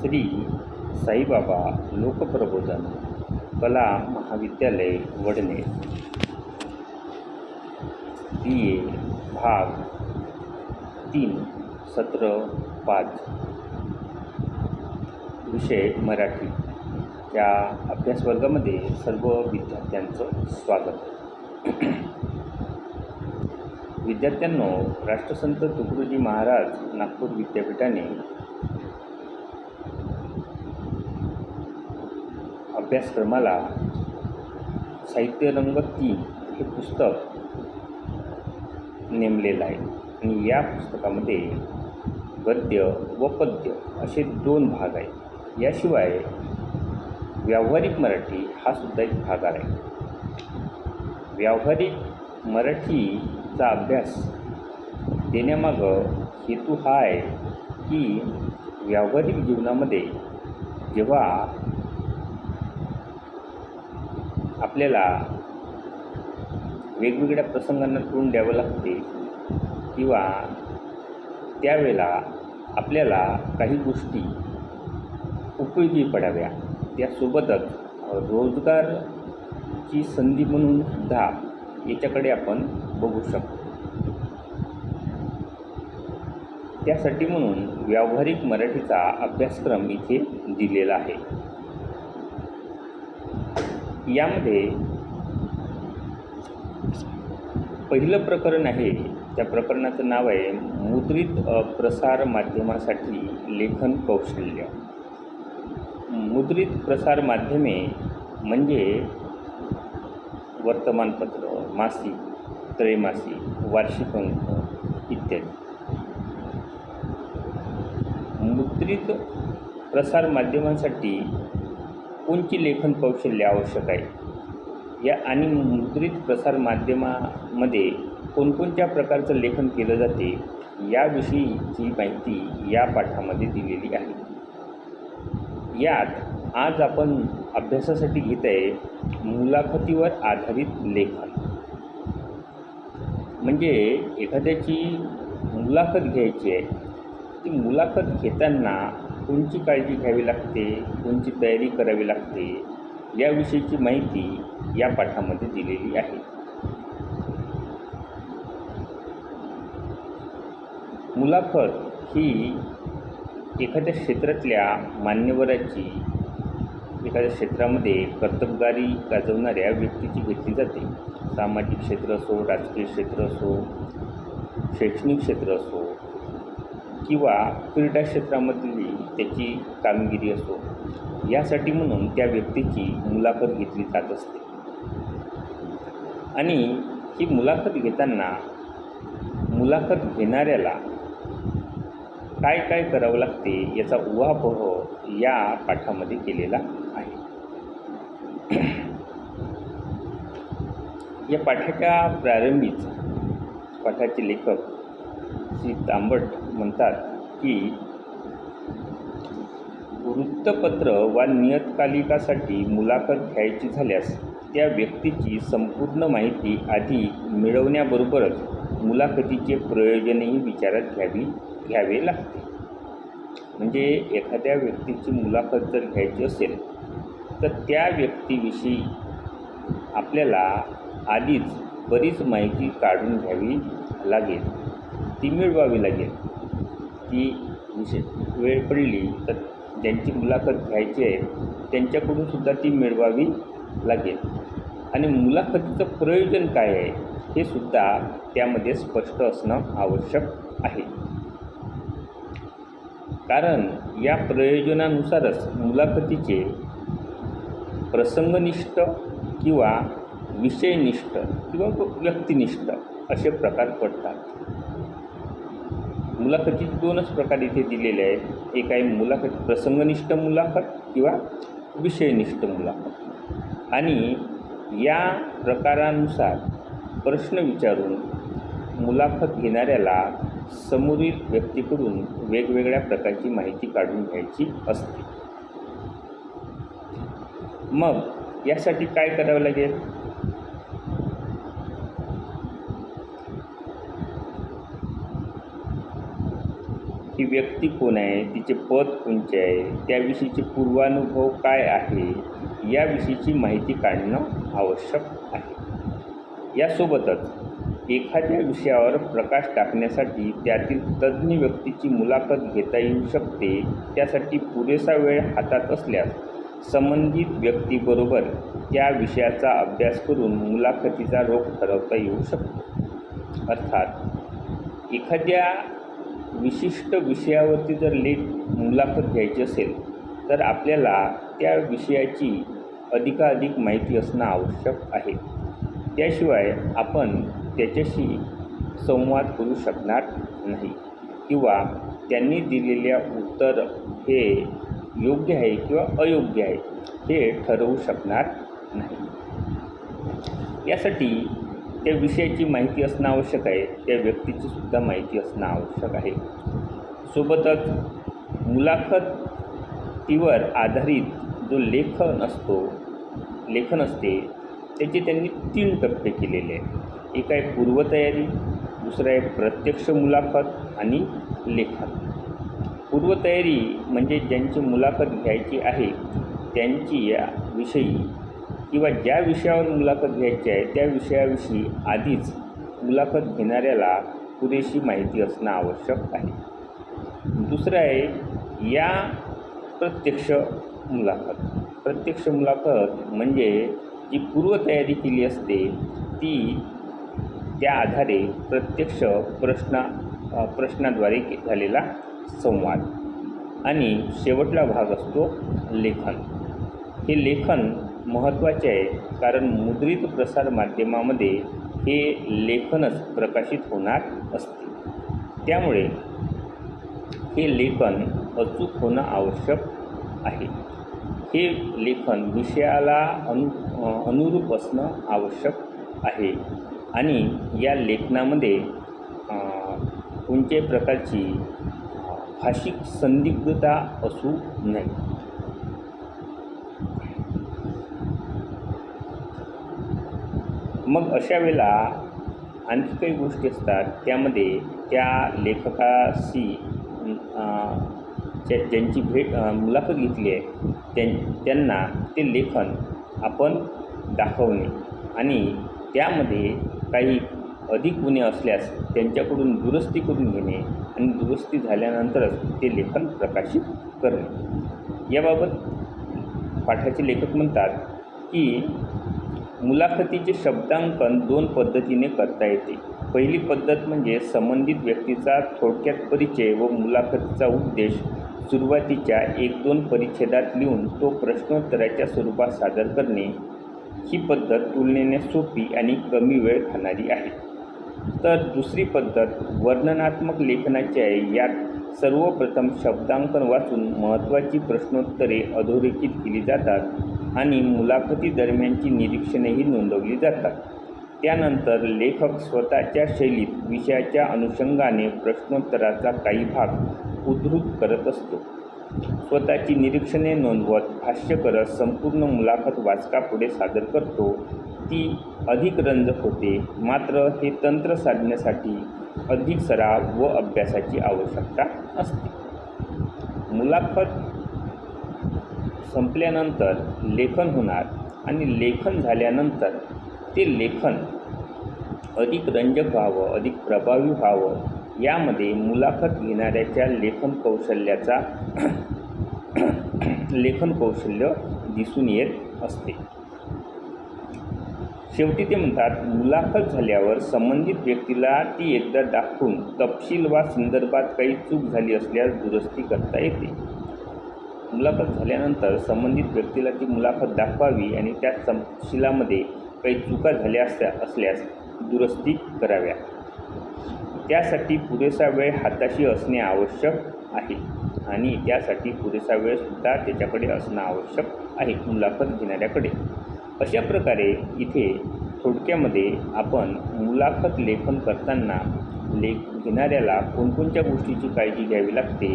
श्री साईबाबा लोकप्रबोधन कला महाविद्यालय वडनेर BA भाग 3 सत्र 5 विषय मराठी या अभ्यासवर्गामध्ये सर्व विद्यार्थ्यांचं स्वागत. विद्यार्थ्यांनो, राष्ट्रसंत तुकडोजी महाराज नागपूर विद्यापीठाने अभ्यासक्रमाला साहित्य रंग 3 हे पुस्तक नेमलेलं आहे आणि या पुस्तकामध्ये गद्य व पद्य असे 2 भाग आहेत. याशिवाय व्यावहारिक मराठी हा सुद्धा एक भाग आहे. व्यावहारिक मराठीचा अभ्यास देण्यामागं हेतू हा आहे की व्यावहारिक जीवनामध्ये जेव्हा आपल्याला वेगवेगळ्या प्रसंगांना तोंड द्यावं लागते किंवा त्यावेळेला आपल्याला काही गोष्टी उपयोगी पडाव्या, त्यासोबतच रोजगारची संधी म्हणून सुद्धा याच्याकडे आपण बघू शकतो. त्यासाठी म्हणून व्यावहारिक मराठीचा अभ्यासक्रम इथे दिलेला आहे. यामध्ये पहिलं प्रकरण आहे, त्या प्रकरणाचं नाव आहे मुद्रित प्रसार माध्यमासाठी लेखन कौशल्य. मुद्रित प्रसार माध्यमे म्हणजे वर्तमानपत्र, मासिक, त्रैमासिक, वार्षिक अंक इत्यादी. मुद्रित प्रसार माध्यमांसाठी कोणती लेखन कौशल्य आवश्यक आहे या आणि मुद्रित प्रसार माध्यमामध्ये कोणकोणत्या प्रकारचं लेखन केलं जाते याविषयीची माहिती या पाठामध्ये दिलेली आहे. यात आज आपण अभ्यासासाठी घेत आहे मुलाखतीवर आधारित लेखन. म्हणजे एखाद्याची मुलाखत घ्यायची आहे, ती मुलाखत घेताना कोणची काळजी घ्यावी लागते, कोणची तयारी करावी लागते याविषयीची माहिती या पाठामध्ये दिलेली आहे. मुलाखत ही एखाद्या क्षेत्रातल्या मान्यवराची, एखाद्या क्षेत्रामध्ये कर्तबगारी गाजवणाऱ्या व्यक्तीची घेतली जाते. सामाजिक क्षेत्र असो, राजकीय क्षेत्र असो, शैक्षणिक क्षेत्र असो किंवा क्रीडा क्षेत्रामधली त्याची कामगिरी असो, यासाठी म्हणून त्या व्यक्तीची मुलाखत घेतली जात असते. आणि ही मुलाखत घेताना मुलाखत घेणाऱ्याला काय काय करावं लागते याचा उहापोह या पाठामध्ये केलेला आहे. या पाठाच्या प्रारंभीच पाठाचे लेखक श्री तांबट म्हणतात की वृत्तपत्र वा नियतकालिकासाठी मुलाखत घ्यायची झाल्यास त्या व्यक्तीची संपूर्ण माहिती आधी मिळवण्याबरोबरच मुलाखतीचे प्रयोजनही विचारात घ्यावे लागते. म्हणजे एखाद्या व्यक्तीची मुलाखत जर घ्यायची असेल तर त्या व्यक्तीविषयी आपल्याला आधीच बरीच माहिती काढून घ्यावी लागेल, ती मिळवावी लागेल. ती वेळ पडली तर ज्यांची मुलाखत घ्यायची आहे त्यांच्याकडून सुद्धा ती मिळवावी लागेल. आणि मुलाखतीचं प्रयोजन काय आहे हे सुद्धा त्यामध्ये स्पष्ट असणं आवश्यक आहे. कारण या प्रयोजनानुसारच मुलाखतीचे प्रसंगनिष्ठ किंवा विषयनिष्ठ किंवा व्यक्तिनिष्ठ असे प्रकार पडतात. मुलाखतीचे 2च प्रकार इथे दिलेले आहेत. एक आहे मुलाखत प्रसंगनिष्ठ मुलाखत किंवा विषयनिष्ठ मुलाखत. आणि या प्रकारानुसार प्रश्न विचारून मुलाखत घेणाऱ्याला समोरील व्यक्तीकडून वेगवेगळ्या प्रकारची माहिती काढून घ्यायची असते. मग यासाठी काय करावं लागेल? ही व्यक्ती कोण आहे, तिचे पद कोणते आहे, त्याविषयीचे पूर्वानुभव काय आहे, याविषयीची माहिती काढणं आवश्यक आहे. यासोबतच एखाद्या विषयावर प्रकाश टाकण्यासाठी त्यातील तज्ज्ञ व्यक्तीची मुलाखत घेता येऊ शकते. त्यासाठी पुरेसा वेळ हातात असल्यास संबंधित व्यक्तीबरोबर त्या विषयाचा अभ्यास करून मुलाखतीचा रोख ठरवता येऊ शकतो. अर्थात एखाद्या विशिष्ट विषयावरती जर मुलाखत घ्यायची असेल तर आपल्याला त्या विषयाची अधिकाधिक माहिती असणं आवश्यक आहे. त्याशिवाय आपण त्याच्याशी संवाद करू शकणार नाही किंवा त्यांनी दिलेल्या उत्तर हे योग्य आहे किंवा अयोग्य आहे हे ठरवू शकणार नाही. यासाठी त्या विषयाची माहिती असणं आवश्यक आहे, त्या व्यक्तीची सुद्धा माहिती असणं आवश्यक आहे. सोबतच मुलाखतीवर आधारित जो लेखन असते त्याचे त्यांनी 3 टप्पे केलेले आहेत. एक आहे पूर्वतयारी, दुसरं आहे प्रत्यक्ष मुलाखत आणि लेखन. पूर्वतयारी म्हणजे ज्यांची मुलाखत घ्यायची आहे त्यांची या विषयी किंवा ज्या विषयावर मुलाखत घ्यायची आहे त्या विषयाविषयी आधीच मुलाखत घेणाऱ्याला पुरेशी माहिती असणं आवश्यक आहे. दुसरं आहे या प्रत्यक्ष मुलाखत. प्रत्यक्ष मुलाखत म्हणजे जी पूर्वतयारी केली असते ती त्या आधारे प्रत्यक्ष प्रश्नाद्वारे झालेला संवाद. आणि शेवटला भाग असतो लेखन. हे लेखन महत्त्वाचे आहे कारण मुद्रित प्रसार माध्यमामध्ये हे लेखनच प्रकाशित होणार असते. त्यामुळे हे लेखन अचूक होणं आवश्यक आहे. हे लेखन विषयाला अनुरूप असणं आवश्यक आहे आणि या लेखनामध्ये कोणत्याही प्रकारची भाषिक संदिग्धता असू नये. मग अशा वेळेला आणखी काही गोष्टी असतात त्यामध्ये त्या लेखकाशी ज्यांची मुलाखत घेतली आहे त्यांना ते लेखन आपण दाखवणे आणि त्यामध्ये काही अधिक गुन्हे असल्यास त्यांच्याकडून दुरुस्ती करून घेणे आणि दुरुस्ती झाल्यानंतरच ते लेखन प्रकाशित करणे. याबाबत पाठाचे लेखक म्हणतात की मुलाखतीचे शब्दांकन 2 पद्धतीने करता येते. पहिली पद्धत म्हणजे संबंधित व्यक्तीचा थोडक्यात परिचय व मुलाखतीचा उद्देश सुरुवातीच्या 1-2 परिच्छेदात लिहून तो प्रश्नोत्तराच्या स्वरूपात सादर करणे. ही पद्धत तुलनेने सोपी आणि कमी वेळ खाणारी आहे. तर दुसरी पद्धत वर्णनात्मक लेखनाची आहे. यात सर्वप्रथम शब्दांकन वाचून महत्त्वाची प्रश्नोत्तरे अधोरेखित केली जातात आणि मुलाखतीदरम्यानची निरीक्षणेही नोंदवली जातात. त्यानंतर लेखक स्वतःच्या शैलीत विषयाच्या अनुषंगाने प्रश्नोत्तराचा काही भाग उद्धृत करत असतो. स्वतःची निरीक्षणे नोंदवत भाष्य करत संपूर्ण मुलाखत वाचकापुढे सादर करतो. ती अधिक रंजक होते. मात्र हे तंत्र साधण्यासाठी अधिक सराव व अभ्यासाची आवश्यकता असते. मुलाखत संपल्यानंतर लेखन होणार आणि लेखन झाल्यानंतर ते लेखन अधिक रंजक व्हावं, अधिक प्रभावी व्हावं यामध्ये मुलाखत घेणाऱ्याच्या लेखन कौशल्य दिसून येत असते. शेवटी ते म्हणतात मुलाखत झाल्यावर संबंधित व्यक्तीला ती एकदा दाखवून तपशील वा संदर्भात काही चूक झाली असल्यास दुरुस्ती करता येते. मुलाखत झाल्यानंतर संबंधित व्यक्तीला ती मुलाखत दाखवावी आणि त्या तपशिलामध्ये काही चुका झाल्या असल्यास दुरुस्ती कराव्या. त्यासाठी पुरेसा वेळ हाताशी असणे आवश्यक आहे आणि त्यासाठी पुरेसा वेळसुद्धा त्याच्याकडे असणं आवश्यक आहे मुलाखत घेणाऱ्याकडे. अशा प्रकारे इथे थोडक्यामध्ये आपण मुलाखत लेखन करताना घेणाऱ्याला कोणकोणत्या गोष्टीची काळजी घ्यावी लागते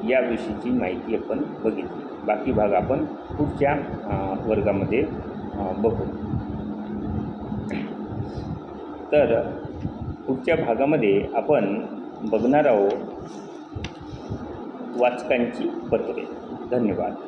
याविषयीची माहिती आपण बघितली. बाकी भाग आपण पुढच्या वर्गामध्ये बघू. तर पुढच्या भागामध्ये आपण बघणार आहोत वाचकांची पत्रे. धन्यवाद.